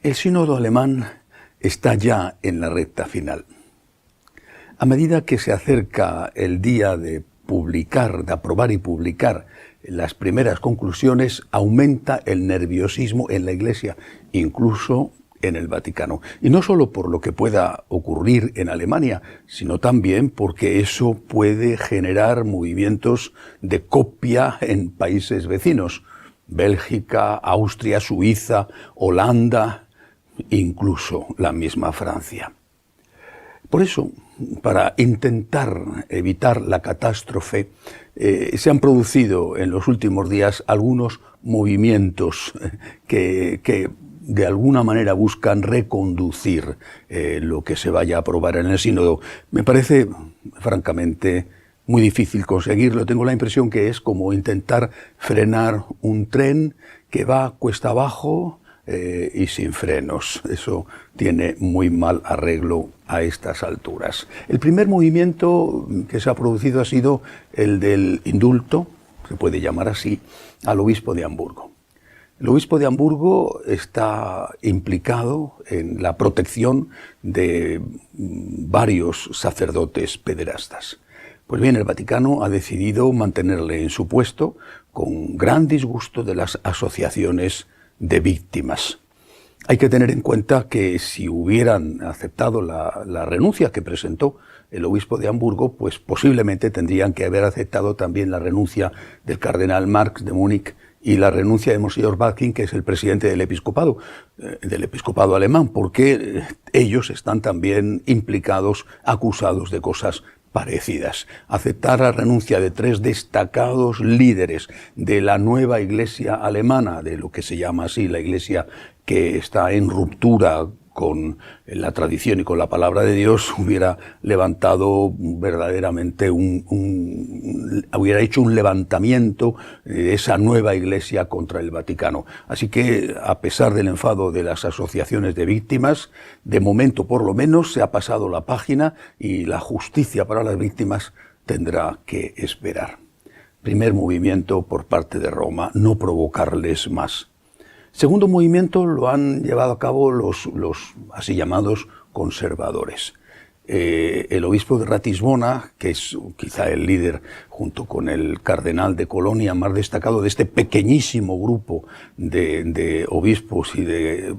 El sínodo alemán está ya en la recta final. A medida que se acerca el día de aprobar y publicar las primeras conclusiones, aumenta el nerviosismo en la Iglesia, incluso en el Vaticano. Y no solo por lo que pueda ocurrir en Alemania, sino también porque eso puede generar movimientos de copia en países vecinos. Bélgica, Austria, Suiza, Holanda, incluso la misma Francia. Por eso, para intentar evitar la catástrofe, se han producido en los últimos días algunos movimientos que de alguna manera buscan reconducir lo que se vaya a aprobar en el sínodo. Me parece, francamente, muy difícil conseguirlo. Tengo la impresión que es como intentar frenar un tren que va cuesta abajo y sin frenos. Eso tiene muy mal arreglo a estas alturas. El primer movimiento que se ha producido ha sido el del indulto, se puede llamar así, al obispo de Hamburgo. El obispo de Hamburgo está implicado en la protección de varios sacerdotes pederastas. Pues bien, el Vaticano ha decidido mantenerle en su puesto con gran disgusto de las asociaciones de víctimas. Hay que tener en cuenta que si hubieran aceptado la renuncia que presentó el obispo de Hamburgo, pues posiblemente tendrían que haber aceptado también la renuncia del cardenal Marx de Múnich y la renuncia de Monseñor Backing, que es el presidente del episcopado alemán, porque ellos están también implicados, acusados de cosas parecidas. Aceptar la renuncia de 3 destacados líderes de la nueva iglesia alemana, de lo que se llama así la iglesia que está en ruptura con la tradición y con la palabra de Dios, hubiera levantado verdaderamente hubiera hecho un levantamiento de esa nueva iglesia contra el Vaticano. Así que, a pesar del enfado de las asociaciones de víctimas, de momento por lo menos se ha pasado la página y la justicia para las víctimas tendrá que esperar. Primer movimiento por parte de Roma, no provocarles más. Segundo movimiento lo han llevado a cabo los así llamados conservadores. El obispo de Ratisbona, que es quizá el líder junto con el cardenal de Colonia más destacado de este pequeñísimo grupo de obispos y de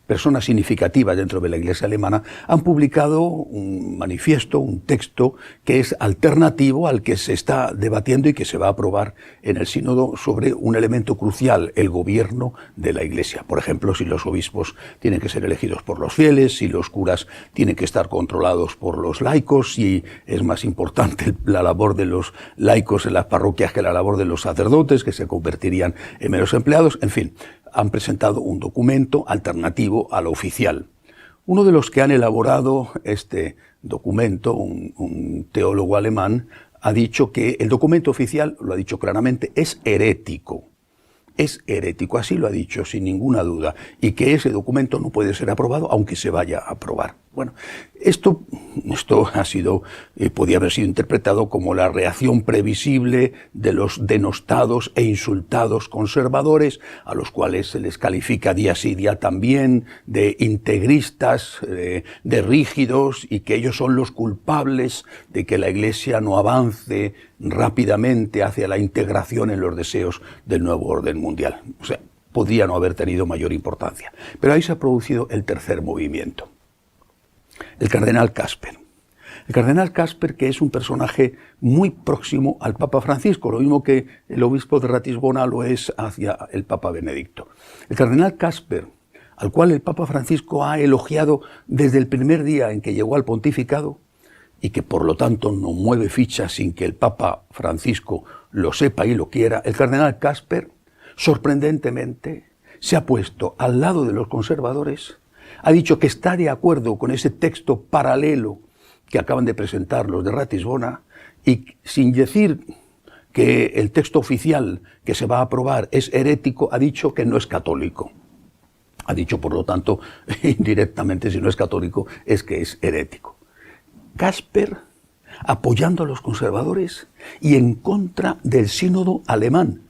personas significativas dentro de la Iglesia alemana, han publicado un manifiesto, un texto que es alternativo al que se está debatiendo y que se va a aprobar en el sínodo sobre un elemento crucial, el gobierno de la Iglesia. Por ejemplo, si los obispos tienen que ser elegidos por los fieles, si los curas tienen que estar controlados por los laicos, si es más importante la labor de los laicos en las parroquias que la labor de los sacerdotes, que se convertirían en meros empleados, en fin. Han presentado un documento alternativo al oficial. Uno de los que han elaborado este documento, un teólogo alemán, ha dicho que el documento oficial, lo ha dicho claramente, es herético. Es herético, así lo ha dicho sin ninguna duda, y que ese documento no puede ser aprobado aunque se vaya a aprobar. Bueno, esto ha sido, podía haber sido interpretado como la reacción previsible de los denostados e insultados conservadores, a los cuales se les califica día sí día también de integristas, de rígidos, y que ellos son los culpables de que la Iglesia no avance rápidamente hacia la integración en los deseos del nuevo orden mundial. O sea, podría no haber tenido mayor importancia. Pero ahí se ha producido el tercer movimiento. El cardenal Kasper. El cardenal Kasper, que es un personaje muy próximo al Papa Francisco, lo mismo que el obispo de Ratisbona lo es hacia el Papa Benedicto. El cardenal Kasper, al cual el Papa Francisco ha elogiado desde el primer día en que llegó al pontificado, y que por lo tanto no mueve ficha sin que el Papa Francisco lo sepa y lo quiera, el cardenal Kasper, sorprendentemente, se ha puesto al lado de los conservadores, ha dicho que está de acuerdo con ese texto paralelo que acaban de presentar los de Ratisbona, y sin decir que el texto oficial que se va a aprobar es herético, ha dicho que no es católico. Ha dicho, por lo tanto, indirectamente, si no es católico, es que es herético. Kasper apoyando a los conservadores y en contra del sínodo alemán.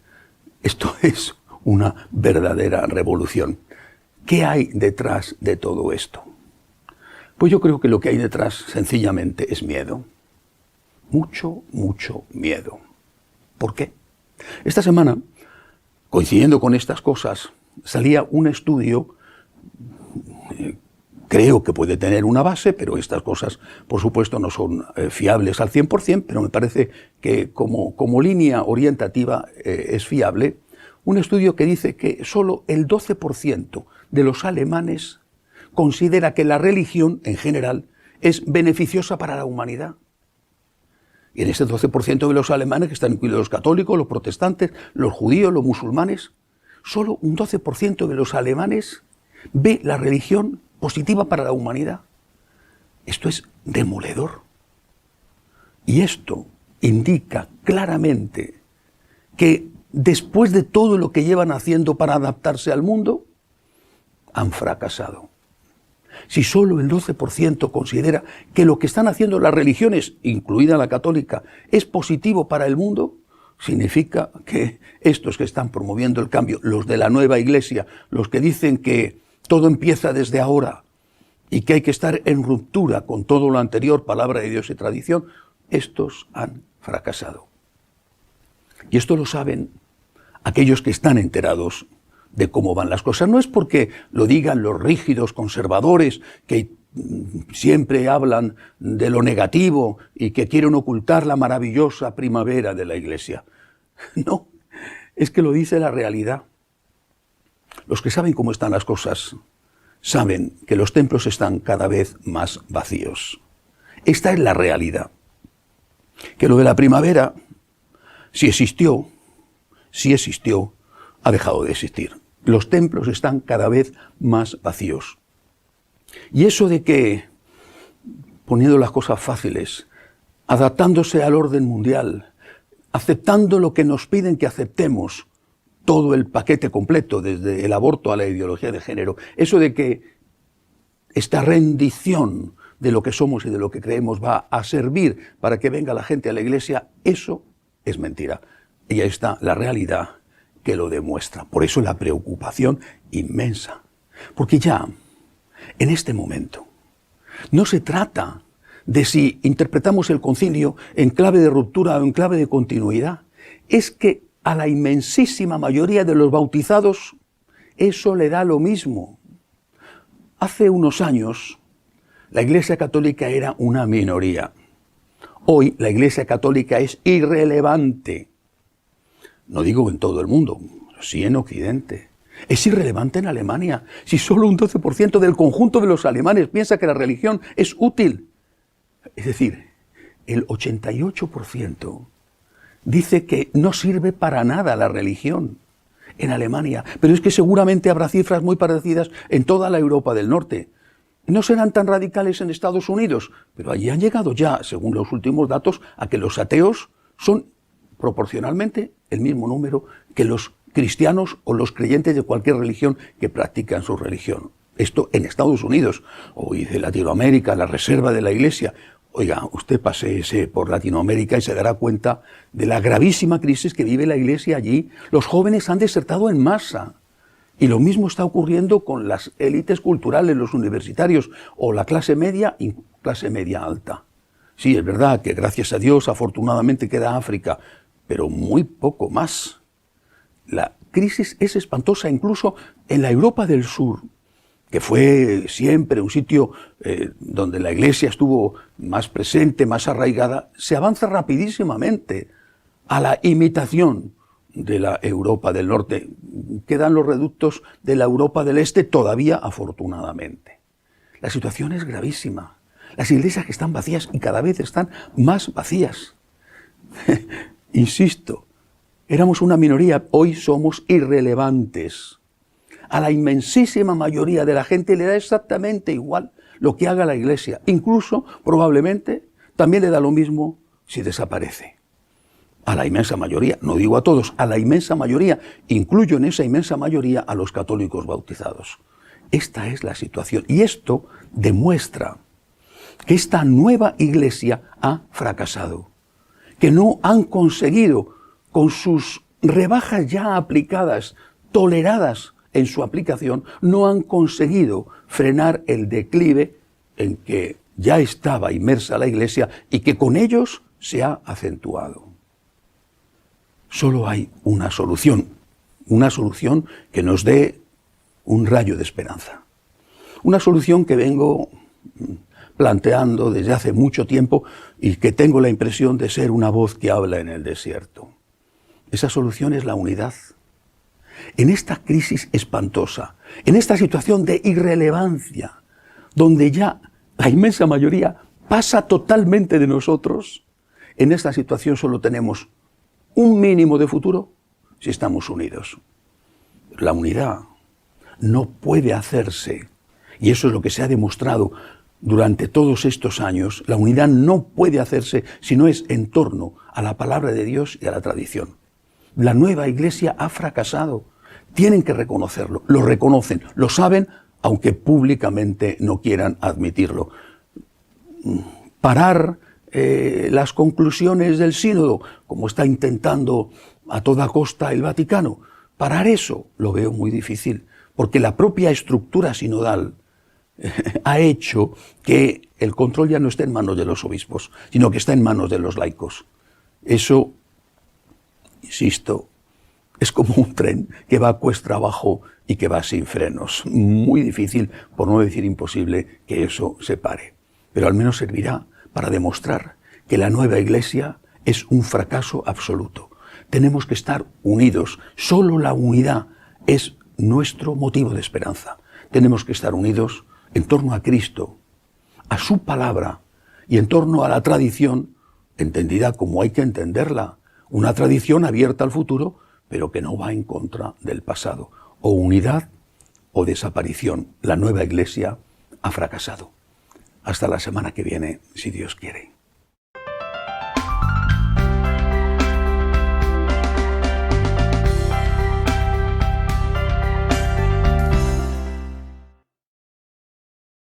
Esto es una verdadera revolución. ¿Qué hay detrás de todo esto? Pues yo creo que lo que hay detrás sencillamente es miedo. Mucho, mucho miedo. ¿Por qué? Esta semana, coincidiendo con estas cosas, salía un estudio, creo que puede tener una base, pero estas cosas, por supuesto, no son fiables al 100%, pero me parece que como línea orientativa es fiable. Un estudio que dice que solo el 12% de los alemanes considera que la religión, en general, es beneficiosa para la humanidad. Y en ese 12% de los alemanes, que están incluidos los católicos, los protestantes, los judíos, los musulmanes, solo un 12% de los alemanes ve la religión positiva para la humanidad. Esto es demoledor. Y esto indica claramente que después de todo lo que llevan haciendo para adaptarse al mundo, han fracasado. Si solo el 12% considera que lo que están haciendo las religiones, incluida la católica, es positivo para el mundo, significa que estos que están promoviendo el cambio, los de la nueva iglesia, los que dicen que todo empieza desde ahora y que hay que estar en ruptura con todo lo anterior, palabra de Dios y tradición, estos han fracasado. Y esto lo saben aquellos que están enterados de cómo van las cosas. No es porque lo digan los rígidos conservadores que siempre hablan de lo negativo y que quieren ocultar la maravillosa primavera de la Iglesia. No, es que lo dice la realidad. Los que saben cómo están las cosas saben que los templos están cada vez más vacíos. Esta es la realidad. Que lo de la primavera, si existió, ha dejado de existir. Los templos están cada vez más vacíos. Y eso de que, poniendo las cosas fáciles, adaptándose al orden mundial, aceptando lo que nos piden que aceptemos, todo el paquete completo, desde el aborto a la ideología de género, eso de que esta rendición de lo que somos y de lo que creemos va a servir para que venga la gente a la iglesia, eso es mentira. Y ahí está la realidad que lo demuestra. Por eso la preocupación inmensa. Porque ya, en este momento, no se trata de si interpretamos el concilio en clave de ruptura o en clave de continuidad. Es que a la inmensísima mayoría de los bautizados eso le da lo mismo. Hace unos años, la Iglesia Católica era una minoría. Hoy la Iglesia Católica es irrelevante. No digo en todo el mundo, sí en Occidente. Es irrelevante en Alemania. Si solo un 12% del conjunto de los alemanes piensa que la religión es útil. Es decir, el 88% dice que no sirve para nada la religión en Alemania. Pero es que seguramente habrá cifras muy parecidas en toda la Europa del Norte. No serán tan radicales en Estados Unidos, pero allí han llegado ya, según los últimos datos, a que los ateos son proporcionalmente el mismo número que los cristianos o los creyentes de cualquier religión que practican su religión. Esto en Estados Unidos, o de Latinoamérica, la reserva de la Iglesia. Oiga, usted paséese por Latinoamérica y se dará cuenta de la gravísima crisis que vive la Iglesia allí. Los jóvenes han desertado en masa. Y lo mismo está ocurriendo con las élites culturales, los universitarios, o la clase media y clase media alta. Sí, es verdad que gracias a Dios, afortunadamente queda África, pero muy poco más. La crisis es espantosa incluso en la Europa del Sur, que fue siempre un sitio donde la Iglesia estuvo más presente, más arraigada. Se avanza rapidísimamente a la imitación de la Europa del Norte. Quedan los reductos de la Europa del Este todavía, afortunadamente. La situación es gravísima. Las iglesias que están vacías y cada vez están más vacías. Insisto, éramos una minoría, hoy somos irrelevantes. A la inmensísima mayoría de la gente le da exactamente igual lo que haga la Iglesia. Incluso, probablemente, también le da lo mismo si desaparece. A la inmensa mayoría, no digo a todos, a la inmensa mayoría, incluyo en esa inmensa mayoría a los católicos bautizados. Esta es la situación y esto demuestra que esta nueva Iglesia ha fracasado, que no han conseguido, con sus rebajas ya aplicadas, toleradas en su aplicación, no han conseguido frenar el declive en que ya estaba inmersa la Iglesia y que con ellos se ha acentuado. Solo hay una solución que nos dé un rayo de esperanza. Una solución que vengo planteando desde hace mucho tiempo y que tengo la impresión de ser una voz que habla en el desierto. Esa solución es la unidad. En esta crisis espantosa, en esta situación de irrelevancia, donde ya la inmensa mayoría pasa totalmente de nosotros, en esta situación solo tenemos un mínimo de futuro si estamos unidos. La unidad no puede hacerse, y eso es lo que se ha demostrado durante todos estos años, la unidad no puede hacerse si no es en torno a la palabra de Dios y a la tradición. La nueva Iglesia ha fracasado. Tienen que reconocerlo, lo reconocen, lo saben, aunque públicamente no quieran admitirlo. Parar las conclusiones del sínodo, como está intentando a toda costa el Vaticano, parar eso lo veo muy difícil, porque la propia estructura sinodal ha hecho que el control ya no esté en manos de los obispos, sino que está en manos de los laicos. Eso, insisto, es como un tren que va cuesta abajo y que va sin frenos. Muy difícil, por no decir imposible, que eso se pare. Pero al menos servirá para demostrar que la nueva Iglesia es un fracaso absoluto. Tenemos que estar unidos. Solo la unidad es nuestro motivo de esperanza. Tenemos que estar unidos en torno a Cristo, a su palabra y en torno a la tradición, entendida como hay que entenderla. Una tradición abierta al futuro, pero que no va en contra del pasado. O unidad o desaparición. La nueva Iglesia ha fracasado. Hasta la semana que viene, si Dios quiere.